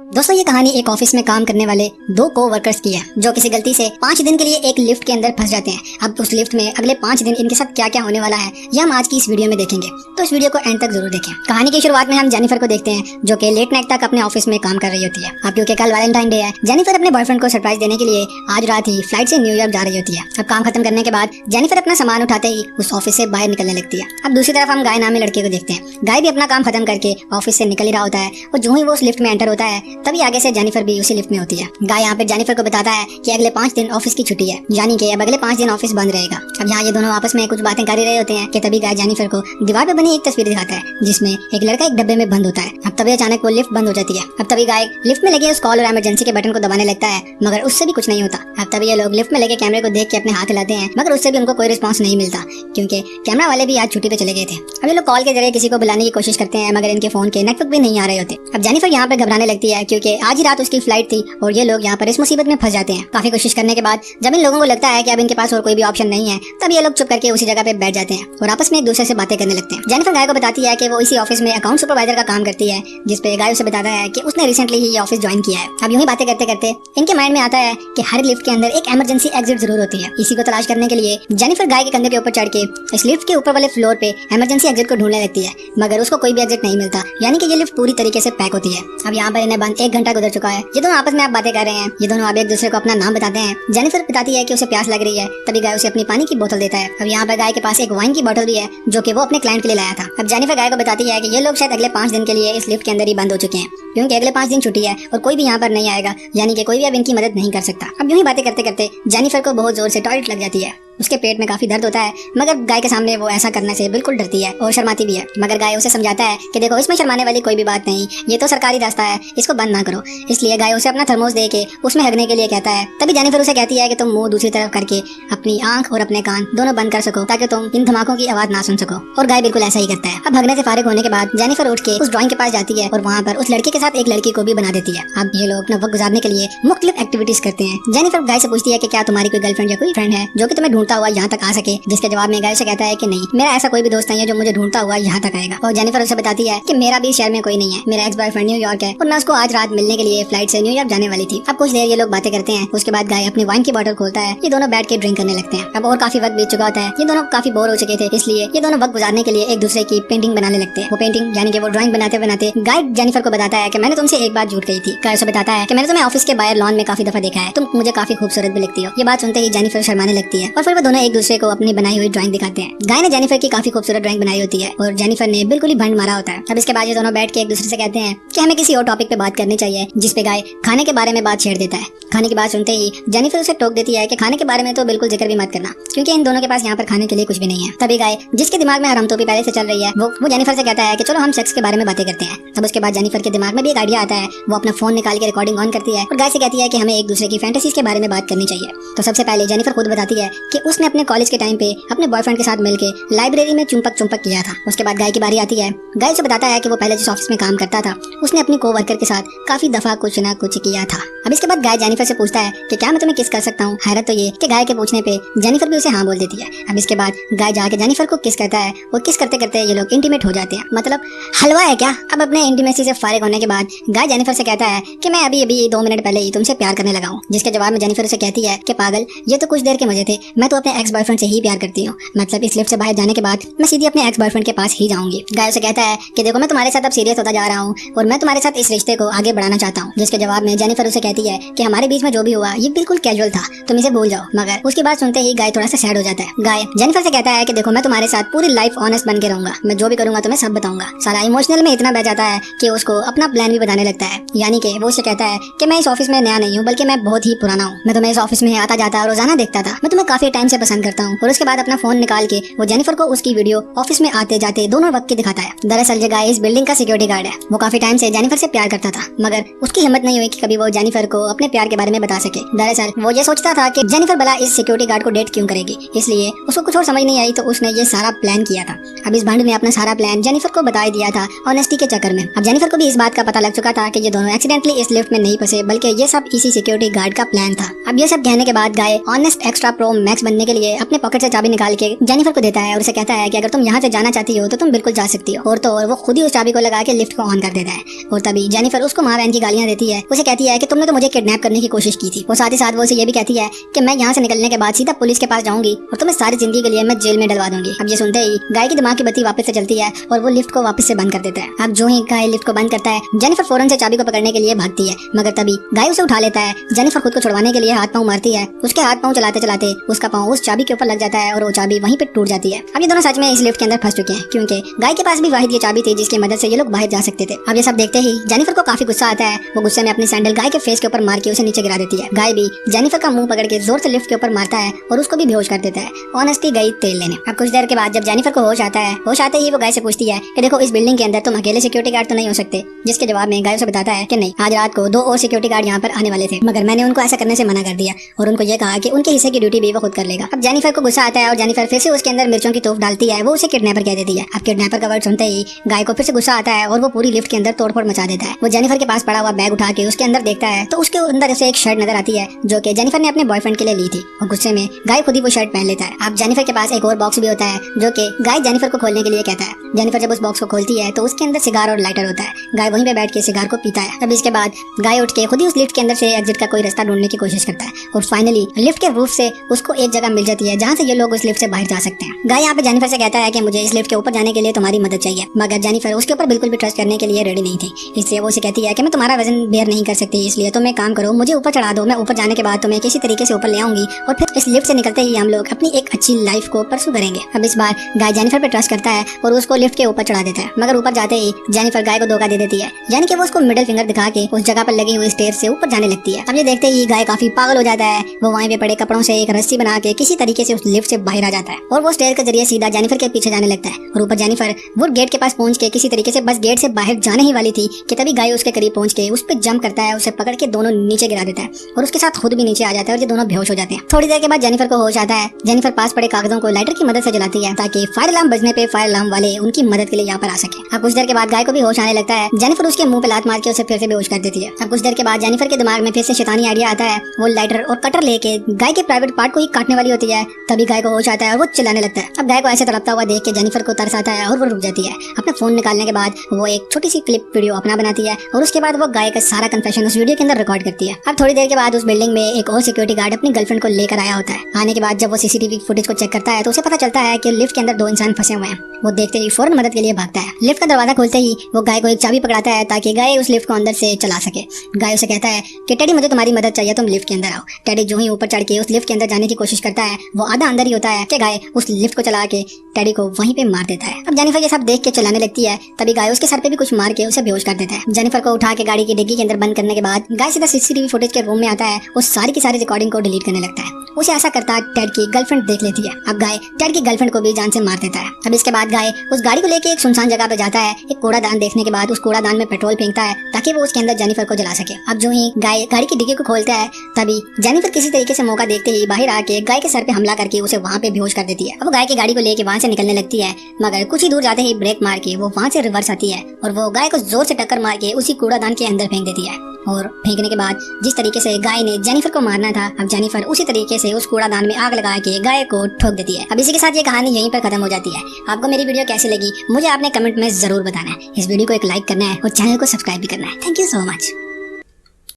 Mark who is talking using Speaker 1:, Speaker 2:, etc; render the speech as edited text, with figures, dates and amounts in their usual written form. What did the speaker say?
Speaker 1: दोस्तों ये कहानी एक ऑफिस में काम करने वाले दो को-वर्कर्स की है जो किसी गलती से 5 दिन के लिए एक लिफ्ट के अंदर फंस जाते हैं। अब उस लिफ्ट में अगले 5 दिन इनके साथ क्या क्या होने वाला है ये हम आज की इस वीडियो में देखेंगे, तो इस वीडियो को एंड तक जरूर देखें। कहानी की शुरुआत में हम जेनिफर को देखते हैं जो कि लेट नाइट तक अपने ऑफिस में काम कर रही होती है। अब क्योंकि कल वैलेंटाइन डे है, जेनिफर अपने बॉयफ्रेंड को सरप्राइज देने के लिए आज रात ही फ्लाइट से न्यूयॉर्क जा रही होती है। अब काम खत्म करने के बाद जेनिफर अपना सामान उठाते ही उस ऑफिस से बाहर निकलने लगती है। अब दूसरी तरफ हम गाय नामी लड़के को देखते हैं। गाय भी अपना काम खत्म करके ऑफिस से निकल ही रहा होता है और जो ही वो उस लिफ्ट में एंटर होता है तभी आगे से जेनिफर भी उसी लिफ्ट में होती है। गाय यहाँ पे जेनिफर को बताता है कि अगले 5 दिन ऑफिस की छुट्टी है, यानी कि अब अगले 5 दिन ऑफिस बंद रहेगा। अब यहाँ ये दोनों आपस में कुछ बातें कर ही रहे होते हैं कि तभी गाय जेनिफर को दीवार पे बनी एक तस्वीर दिखाता है जिसमें एक लड़का एक डब्बे में बंद होता है। अब तभी अचानक वो लिफ्ट बंद हो जाती है। अब तभी गाय लिफ्ट में लगे उस कॉल और इमरजेंसी के बटन को दबाने लगता है मगर उससे भी कुछ नहीं होता। अब तभी ये लोग लिफ्ट में लगे कैमरे को देख के अपने हाथ हिलाते हैं मगर उससे भी उनको कोई रिस्पॉन्स नहीं मिलता क्योंकि कैमरा वाले भी आज छुट्टी पे चले गए थे। अब ये लोग कॉल के जरिए किसी को बुलाने की कोशिश करते हैं मगर इनके फोन के नेटवर्क भी नहीं आ रहे होते। अब जेनिफर यहाँ पे घबराने लगती है क्योंकि आज ही रात उसकी फ्लाइट थी और ये लोग यहाँ पर इस मुसीबत में फंस जाते हैं। काफी कोशिश करने के बाद जब इन लोगों को लगता है कि अब इनके पास और कोई भी ऑप्शन नहीं है तब ये लोग चुप करके उसी जगह पे बैठ जाते हैं और आपस में एक दूसरे से बातें करने लगते हैं। जेनिफर गाय को बताती है कि वो इसी ऑफिस में अकाउंट सुपरवाइजर का काम करती है, जिसपे गाय उसे बताता है कि उसने रिसेंटली ही ये ऑफिस ज्वाइन किया है। अब यूं ही बातें करते करते इनके माइंड में आता है कि हर लिफ्ट के अंदर एक इमरजेंसी एग्जिट जरूर होती है। इसी को तलाश करने के लिए जेनिफर गाय के कंधे के ऊपर चढ़ के इस लिफ्ट के ऊपर वाले फ्लोर पे इमरजेंसी एग्जिट को ढूंढने लगती है मगर उसको कोई भी एग्जिट नहीं मिलता, यानी कि ये लिफ्ट पूरी तरीके से पैक होती है। अब यहाँ पर इन्हें बंद 1 घंटा गुजर चुका है। ये दोनों आपस में आप बातें कर रहे हैं। ये दोनों अब एक दूसरे को अपना नाम बताते हैं। जेनिफर बताती है कि उसे प्यास लग रही है, तभी गाय उसे अपनी पानी की बोतल देता है। अब यहाँ पर गाय के पास एक वाइन की बोतल भी है जो कि वो अपने क्लाइंट के लिए लाया था। अब जेनिफर गाय को बताती है कि ये लोग शायद अगले 5 दिन के लिए इस लिफ्ट के अंदर ही बंद हो चुके हैं क्योंकि अगले 5 दिन छुट्टी है और कोई भी यहाँ पर नहीं आएगा, यानी कि कोई भी अब इनकी मदद नहीं कर सकता। अब यूं ही बातें करते करते जेनिफर को बहुत जोर से टॉयलेट लग जाती है। उसके पेट में काफी दर्द होता है मगर गाय के सामने वो ऐसा करने से बिल्कुल डरती है और शर्माती भी है। मगर गाय उसे समझाता है कि देखो इसमें शर्माने वाली कोई भी बात नहीं, ये तो सरकारी रास्ता है, इसको बंद ना करो। इसलिए गाय उसे अपना थर्मोस दे के उसमें हगने के लिए कहता है। तभी जेनिफर उसे कहती है कि तुम मुंह दूसरी तरफ करके अपनी आंख और अपने कान दोनों बंद कर सको ताकि तुम इन धमाकों की आवाज ना सुन सको, और गाय बिल्कुल ऐसा ही करता है। अब हगने से फारिग होने के बाद जेनिफर उठ के उस ड्राइंग के पास जाती है और वहाँ पर उस लड़के के साथ एक लड़की को भी बना देती है। अब ये लोग अपना वक्त गुजारने के लिए मुख्तलिफ एक्टिविटीज करते हैं। जेनिफर गाय से पूछती है कि क्या तुम्हारी कोई गर्लफ्रेंड या कोई फ्रेंड है जो कि तुम्हें ढूंढता हुआ यहाँ तक आ सके, जिसके जवाब में गाय से कहता है कि नहीं, मेरा ऐसा कोई भी दोस्त नहीं है जो मुझे ढूंढता हुआ यहाँ तक आएगा। और जेनिफर उसे बताती है कि मेरा भी शहर में कोई नहीं है, मेरा एक्स बॉयफ्रेंड न्यूयॉर्क है और मैं उसको आज रात मिलने के लिए फ्लाइट से न्यूयॉर्क जाने वाली थी। अब कुछ देर ये लोग बातें करते हैं। उसके बाद गाय अपनी वाइन की बोतल खोलता है। ये दोनों बैठ के ड्रिंक करने लगते हैं। अब और काफी वक्त बीत चुका होता है। ये दोनों काफी बोर हो चुके थे, इसलिए ये दोनों वक्त गुजारने के लिए एक दूसरे की पेंटिंग बनाने लगते हैं। वो पेंटिंग यानी कि वो ड्राइंग बनाते बनाते गाय जेनिफर को बताता है कि मैंने तुमसे एक बार झूठ कही थी। गाय उसे बताता है कि मैंने तुम्हें ऑफिस के बाहर लॉन में काफी दफा देखा है, तुम मुझे काफी खूबसूरत भी लगती हो। ये बात सुनते ही जेनिफर शर्माने लगती है और फिर वो दोनों एक दूसरे को अपनी बनाई हुई ड्राइंग दिखाते हैं। गाय ने जेनिफर की काफी खूबसूरत ड्राइंग बनाई होती है और जेनिफर ने बिल्कुल ही भंड मारा होता है। अब इसके बाद ये दोनों बैठ के एक दूसरे से कहते हैं कि हमें किसी और टॉपिक पे बात करनी चाहिए, जिसपे गाय खाने के बारे में बात छेड़ देता है। खाने की बात सुनते ही जेनिफर उसे टोक देती है कि खाने के बारे में तो बिल्कुल जिक्र भी मत करना क्योंकि इन दोनों के पास यहाँ पर खाने के लिए कुछ भी नहीं है। तभी गाय, जिसके दिमाग में हराम टोपी पहले से चल रही है, वो जेनिफर से कहता है कि चलो हम सेक्स के बारे में बातें करते हैं। अब उसके बाद जेनिफर के दिमाग में भी एक आइडिया आता है। वो अपना फोन निकाल के रिकॉर्डिंग ऑन करती है और गाय से कहती है कि हमें एक दूसरे की फैंटेसीज के बारे में बात करनी चाहिए। तो सबसे पहले जेनिफर खुद बताती है कि उसने अपने कॉलेज के टाइम पे अपने बॉयफ्रेंड के साथ मिलकर लाइब्रेरी में चुंपक किया था। उसके बाद गाय की बारी आती है। गाय से बताता है कि वो पहले जिस ऑफिस में काम करता था उसने अपनी कोवर्कर के साथ काफी दफा कुछ ना कुछ किया था। अब इसके बाद गाय जेनिफर से पूछता है कि क्या मैं तुम्हें किस कर सकता हूँ। हैरत तो ये कि गाय के पूछने पे जेनिफर भी उसे हाँ बोल देती है। अब इसके बाद गाय जाके जेनिफर को किस करता है और किस करते करते ये लोग इंटीमेट हो जाते हैं। मतलब हलवा है क्या। अब अपने इंटीमेसी से फारिग होने के बाद गाय जेनिफर से कहता है कि मैं अभी 2 मिनट पहले ही तुमसे प्यार करने लगा हूँ, जिसके जवाब में जेनिफर उसे कहती है कि पागल, ये तो कुछ देर के मजे थे, मैं तो अपने एक्स बॉयफ्रेंड से ही प्यार करती हूँ। मतलब इस लिफ्ट से बाहर जाने के बाद मैं सीधी अपने एक्स बॉयफ्रेंड के पास ही जाऊंगी। गाय उसे कहता है कि देखो मैं तुम्हारे साथ अब सीरियस होता जा रहा हूँ और मैं तुम्हारे साथ इस रिश्ते को आगे बढ़ाना चाहता हूँ, जिसके जवाब में जेनिफर उसे कहती है कि हमारे बीच में जो भी हुआ ये बिल्कुल कैजुअल था, तुम इसे भूल जाओ। मगर उसकी बात सुनते ही गाय थोड़ा सा सैड हो जाता है। गाय जेनिफर से कहता है कि देखो मैं तुम्हारे साथ पूरी लाइफ ऑनेस्ट बन के रहूंगा, मैं जो भी करूंगा तुम्हें सब बताऊंगा। सारा इमोशनल में इतना बह जाता है कि उसको अपना प्लान भी बताने लगता है। यानी कि वो उससे कहता है कि मैं इस ऑफिस में नया नहीं हूँ बल्कि मैं बहुत ही पुराना हूँ, मैं तुम्हें इस ऑफिस में आता जाता रोजाना देखता था, मैं तुम्हें काफी टाइम से पसंद करता हूँ। और उसके बाद अपना फोन निकाल के वो जेनिफर को उसकी वीडियो ऑफिस में आते जाते दोनों वक्त की दिखाता है। दरअसल ये गाय इस बिल्डिंग का सिक्योरिटी गार्ड है। वो काफी टाइम से जेनिफर से प्यार करता था मगर उसकी हिम्मत नहीं हुई कि कभी वो जेनिफर को अपने प्यार के बारे में बता सके। दरअसल वो ये सोचता था कि जेनिफर भला इस सिक्योरिटी गार्ड को डेट क्यों करेगी, इसलिए उसको कुछ और समझ नहीं आई तो उसने ये सारा प्लान किया था। अब इस भंड ने अपना सारा प्लान जेनिफर को बता दिया था ऑनेस्टी के चक्कर में। अब जेनिफर को भी इस बात का पता लग चुका था कि ये दोनों एक्सीडेंटली इस लिफ्ट में नहीं फंसे बल्कि ये सब इसी सिक्योरिटी गार्ड का प्लान था। अब ये सब कहने के बाद गाय ऑनेस्ट एक्स्ट्रा प्रो मैक्स बनने के लिए अपने पॉकेट से चाबी निकाल के जेनिफर को देता है और उसे कहता है कि अगर तुम यहाँ से जाना चाहती हो तो तुम बिल्कुल जा सकती हो। और तो और वो खुद ही उस चाबी को लगा के लिफ्ट को ऑन कर देता है। और तभी जेनिफर उसको माँ बहन की गालियां देती है। उसे कहती है कि तुमने तो मुझे किडनैप करने की कोशिश की थी। और साथ ही साथ वो उसे ये भी कहती है कि मैं यहाँ से निकलने के बाद सीधा पुलिस के पास जाऊंगी और तुम्हें सारी जिंदगी के लिए मैं जेल में डलवा दूंगी। अब ये सुनते ही गाय की दिमाग की बत्ती वापस से चलती है और वो लिफ्ट को वापस से बंद कर देता है। अब जो ही गाय लिफ्ट को बंद करता है, जेनिफर फौरन से चाबी को पकड़ने के लिए भागती है, मगर तभी गाय उसे उठा लेता है। जेनिफर खुद को छुड़वाने के लिए हाथ पांव मारती है। उसके हाथ पांव चलाते चलाते उसका पांव उस चाबी के ऊपर लग जाता है और वो चाबी वहीं पे टूट जाती है। अब ये दोनों सच में इस लिफ्ट के अंदर फंस चुके हैं, क्योंकि गाय के पास भी वाहिद ये चाबी थी जिसकी मदद से ये लोग बाहर जा सकते थे। अब ये सब देखते ही जेनिफर को काफी गुस्सा आता है। वो गुस्से में अपनी सैंडल गाय के फेस के ऊपर मार के उसे नीचे गिरा देती है। गाय भी जेनिफर का मुंह पकड़ के जोर से लिफ्ट के ऊपर मारता है और उसको भी बेहोश कर देता है। ऑनेस्टली गई तेल लेने। अब कुछ देर के बाद जब जेनिफर को होश आता है, होश आते ही वो गाय से पूछती है कि देखो इस बिल्डिंग के अंदर तुम अकेले सिक्योरिटी गार्ड तो नहीं हो सकते। जिसके जवाब में गाय उसे बताता है कि नहीं, आज रात को 2 और सिक्योरिटी गार्ड यहाँ पर आने वाले थे, मगर मैंने उनको ऐसा करने से मना कर दिया और उनको ये कहा कि उनके हिस्से की ड्यूटी भी वो खुद कर लेगा। अब जेनिफर को गुस्सा आता है और जेनिफर फिर से उसके अंदर मिर्चों की तोप डालती है। वो उसे किडनैपर कह देती है। अब किडनैपर का वर्ड सुनते ही गाय को फिर से गुस्सा आता है और वो पूरी लिफ्ट के अंदर तोड़फोड़ मचा देता है। वो जेनिफर के पास पड़ा हुआ बैग उठा के उसके अंदर देखता है तो उसके अंदर उसे एक शर्ट नजर आती है जो कि जेनिफर ने अपने बॉयफ्रेंड के लिए ली थी। और गुस्से में गाय खुद ही वो शर्ट पहन लेता है। अब जेनिफर के पास एक और बॉक्स भी होता है जो कि गाय जेनिफर को खोलने के लिए कहता है। जेनिफर जब उस बॉक्स को खोलती है तो उसके अंदर सिगार और लाइटर होता है। गाय वहीं पे बैठ के सिगार को पीता है। तब इसके बाद गाय उठ के खुद ही उस लिफ्ट के अंदर से एग्जिट का कोई रास्ता ढूंढने की कोशिश करता है और फाइनली लिफ्ट के रूफ से उसको एक जगह मिल जाती है जहाँ से ये लोग उस लिफ्ट से बाहर जा सकते हैं। गाय यहाँ पे जेनिफर से कहता है कि मुझे इस लिफ्ट के ऊपर जाने के लिए तुम्हारी मदद चाहिए, मगर जेनिफर उसके ऊपर बिल्कुल भी ट्रस्ट करने के लिए रेडी नहीं थी। इसलिए वो उसे कहती है कि मैं तुम्हारा वजन बेयर नहीं कर सकती, इसलिए तुम एक काम करो, मुझे ऊपर चढ़ा दो। मैं ऊपर जाने के बाद तुम्हें किसी तरीके से ऊपर ले आऊंगी और फिर इस लिफ्ट से निकलते ही हम लोग अपनी एक अच्छी लाइफ को परसू करेंगे। अब इस बार गाय जेनिफर पे ट्रस्ट करता है और उसको लिफ्ट के ऊपर चढ़ा देता है, मगर ऊपर जाते ही जेनिफर गाय को धोखा दे देती है, यानी कि वो उसको मिडिल फिंगर दिखा के उस जगह पर लगी हुई स्टेयर से ऊपर जाने लगती है। अब ये देखते ही गाय काफी पागल हो जाता है। वो वहीं पे पड़े कपड़ों से एक रस्सी बना के किसी तरीके से उस लिफ्ट से बाहर आ जाता है और वो स्टेयर के जरिए सीधा जेनिफर के पीछे जाने लगता है। और ऊपर जेनिफर वुड गेट के पास पहुंच के किसी तरीके से बस गेट से बाहर जाने ही वाली थी कि तभी गाय उसके करीब पहुंच के उस पर जंप करता है, उसे पकड़ के दोनों नीचे गिरा देता है और उसके साथ खुद भी नीचे आ जाता है और ये दोनों बेहोश हो जाते हैं। थोड़ी देर के बाद जेनिफर को होश आता है। जेनिफर पास पड़े कागजों को लाइटर की मदद से जलाती है ताकि फायर अलार्म बजने पे फायर अलार्म वाले उनकी मदद के लिए यहाँ पर आ सके। अब कुछ देर के बाद गाय को भी होश आने लगता है। जेनिफर उसके मुंह पे लात मार के उसे फिर से बेहोश कर देती है। अब कुछ देर के बाद जेनिफर के दिमाग में फिर से शैतानी आइडिया आता है। वो लाइटर और कटर लेके गाय के प्राइवेट पार्ट को ही काटने वाली होती है। तभी गाय को होश आता है और वो चिल्लाने लगता है। अब गाय को ऐसे तड़पता हुआ देख के जेनिफर को तरस आता है और वो रुक जाती है। अपना फोन निकालने के बाद वो एक छोटी सी क्लिप वीडियो अपना बनाती है और उसके बाद वो गाय का सारा कन्फेशन उस वीडियो के अंदर रिकॉर्ड करती है। अब थोड़ी देर के बाद उस बिल्डिंग में एक और सिक्योरिटी गार्ड अपनी गर्लफ्रेंड को लेकर आया होता है। आने के बाद जब वो सीसीटीवी फुटेज को चेक करता है तो उसे पता चलता है कि लिफ्ट के अंदर 2 इंसान फंसे हुए हैं। वो देखते ही फौरन मदद के लिए भागता है। लिफ्ट का दरवाजा खोलते ही वो गाय को एक चाबी पकड़ाता है ताकि गाय उस लिफ्ट को अंदर से चला सके। गाय उसे कहता है कि टेडी मुझे तुम्हारी मदद चाहिए, तुम लिफ्ट के अंदर आओ। टेडी जो ही ऊपर चढ़ के उस लिफ्ट के अंदर जाने की कोशिश करता है वो आधा अंदर ही होता है कि गाय उस लिफ्ट को चला के टेडी को वहीं पे मार देता है। अब जेनिफर ये सब देख के चिल्लाने लगती है। तभी गाय उसके सर पे भी कुछ मार के उसे बेहोश कर देता है। जेनिफर को उठा के गाड़ी की डिग्गी के अंदर बंद करने के बाद गाय सीधा सीसीटीवी फुटेज के रूम में आता है। उस सारी की सारी रिकॉर्डिंग को डिलीट करने लगता है। उसे ऐसा करता टेड की गर्लफ्रेंड देख लेती है। अब गाय टेड की गर्लफ्रेंड को भी जान से मार देता है। अब इसके बाद गाय उस गाड़ी को लेके एक सुनसान जगह पे जाता है। एक कूड़ादान देखने के बाद उस कूड़ादान में पेट्रोल फेंकता है ताकि वो उसके अंदर जेनिफर को जला सके। अब जो ही गाय गाड़ी की डिग्गी को खोलता है तभी जेनिफर किसी तरीके से मौका देखते ही बाहर आके गाय के सर पे हमला करके उसे वहाँ पे बेहोश कर देती है। अब वो गाय की गाड़ी को लेके वहाँ से निकलने लगती है, मगर कुछ ही दूर जाते ही ब्रेक मार के वो वहाँ से रिवर्स आती है और वो गाय को जोर से टक्कर मार के उसी कूड़ादान के अंदर फेंक देती है। और फेंकने के बाद जिस तरीके से गाय ने जेनिफर को मारना था, अब जेनिफर उसी तरीके से उस कूड़ादान में आग लगा के गाय को ठोक देती है। अब इसी के साथ ये कहानी यहीं पर खत्म हो जाती है। आपको मेरी वीडियो कैसी लगी मुझे आपने कमेंट में जरूर बताना है। इस वीडियो को एक लाइक करना है और चैनल को सब्सक्राइब भी करना है। Thank you so much.